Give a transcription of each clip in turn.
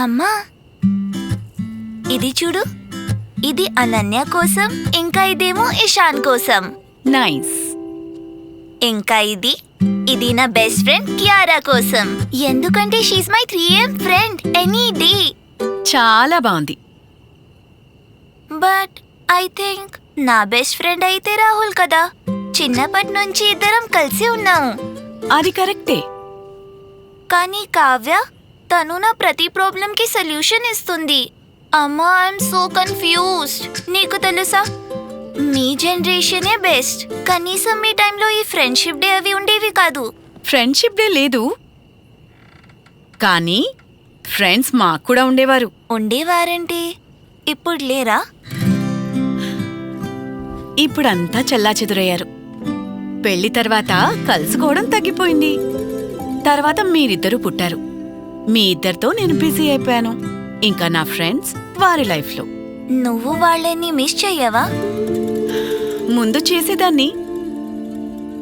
అమ్మా, ఇది చూడు. ఇది అనన్య కోసం, ఇంకా ఇదేమో ఇషాన్ కోసం. నైస్. ఇంకా ఇది నా బెస్ట్ ఫ్రెండ్ కియారా కోసం. ఎందుకంటే she's my 3am friend any day. చాలా బాగుంది. బట్ ఐ థింక్ నా బెస్ట్ ఫ్రెండ్ అయితే రాహుల్ కదా. చిన్నప్పటి నుంచి ఇద్దరం కలిసి ఉన్నాము. అది కరెక్టే. కానీ కావ్య, తను నా ప్రతి ప్రాబ్లంకి సొల్యూషన్ ఇస్తుంది. అమ్మా, ఐఎమ్ సో కన్ఫ్యూజ్డ్. నీకు తెలుసా, మీ జనరేషనే బెస్ట్. కనీసం మీ టైంలో ఈ ఫ్రెండ్షిప్ డే అవి ఉండేవి కాదు. ఫ్రెండ్షిప్ డే లేదు, కానీ ఫ్రెండ్స్ మాకు కూడా ఉండేవారు. ఉండేవారంటే ఇప్పుడు లేరా? ఇప్పుడంతా చెల్లాచెదురయ్యారు. పెళ్లి తర్వాత కలుసుకోవడం తగ్గిపోయింది. తర్వాత మీరిద్దరూ పుట్టారు. మీ ఇద్దరితో నేను బిజీ అయిపోయాను. ఇంకా నా ఫ్రెండ్స్ వారి లైఫ్లో. నువ్వు వాళ్ళని మిస్ చెయ్యవా? ముందు చేసేదాన్ని,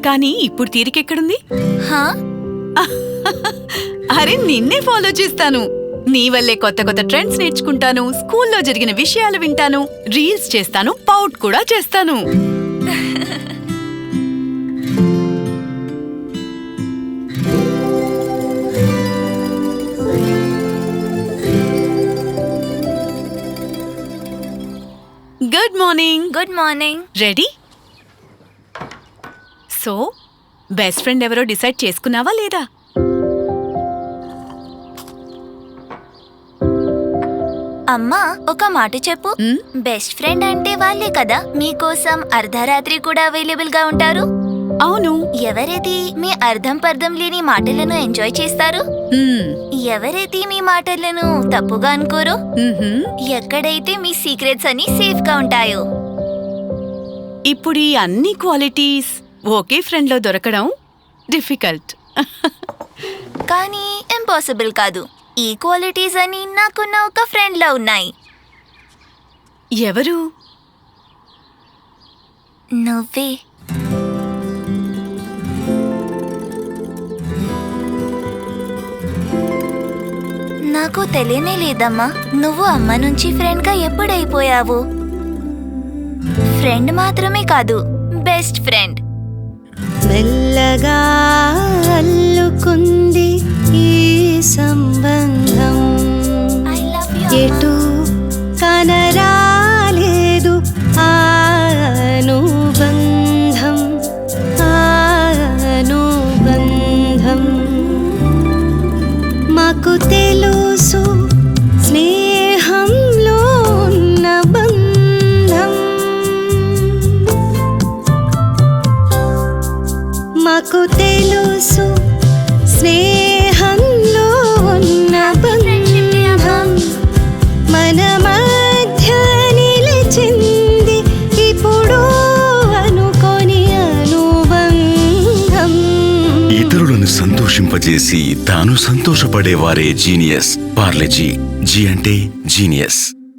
కానీ ఇప్పుడు తీరికెక్కడుంది? హా? అరే, నిన్నే ఫాలో చేస్తాను. నీ వల్లే కొత్త కొత్త ట్రెండ్స్ నేర్చుకుంటాను, స్కూల్లో జరిగిన విషయాలు వింటాను, రీల్స్ చేస్తాను, పౌట్ కూడా చేస్తాను. Good morning. Good morning. Ready? So, best friend ఎవరో డిసైడ్ చేసుకున్నావా లేదా? అమ్మా, ఒక మాట చెప్పు. బెస్ట్ ఫ్రెండ్ అంటే వాళ్ళే కదా మీకోసం అర్ధరాత్రి కూడా అవైలబుల్ గా ఉంటారు? అవును. ఎవరైతే మీ అర్థం పర్థం లేని మాటలను ఎంజాయ్ చేస్తారు, ఎవరైతే మీ మాటలను తప్పుగా అనుకోరు, ఎక్కడైతే మీ సీక్రెట్స్ అన్ని సేఫ్ గా ఉంటాయో. ఇప్పుడు ఈ అన్ని క్వాలిటీస్ ఒకే ఫ్రెండ్ లో దొరకడం డిఫికల్ట్. కానీ ఇంపాసిబుల్ కాదు. ఈ క్వాలిటీస్ అని నాకున్న ఒక ఫ్రెండ్ లా ఉన్నాయి. ఎవరు? నువ్వే. నాకు తెలియనే లేదమ్మా, నువ్వు అమ్మ నుంచి ఫ్రెండ్ గా ఎప్పుడైపోయావు. ఫ్రెండ్ మాత్రమే కాదు, బెస్ట్ ఫ్రెండ్. మెల్లగా అల్లుకుంది ఈ సంబంధం, ఎటు కనరాలేదు అనుబంధం, అనుబంధం. మాకు తెలుసు స్నేహంలో ఉన్న బంధం, మాకు తెలుసు స్నేహంలో ఉన్న బంధం, మన మధ్య నిలిచింది ఇప్పుడు అనుకోని అనుబంధం. ఇతరులను సంతోషింపజేసి తాను సంతోషపడేవారే జీనియస్. పార్లెజీ. జీ అంటే జీనియస్.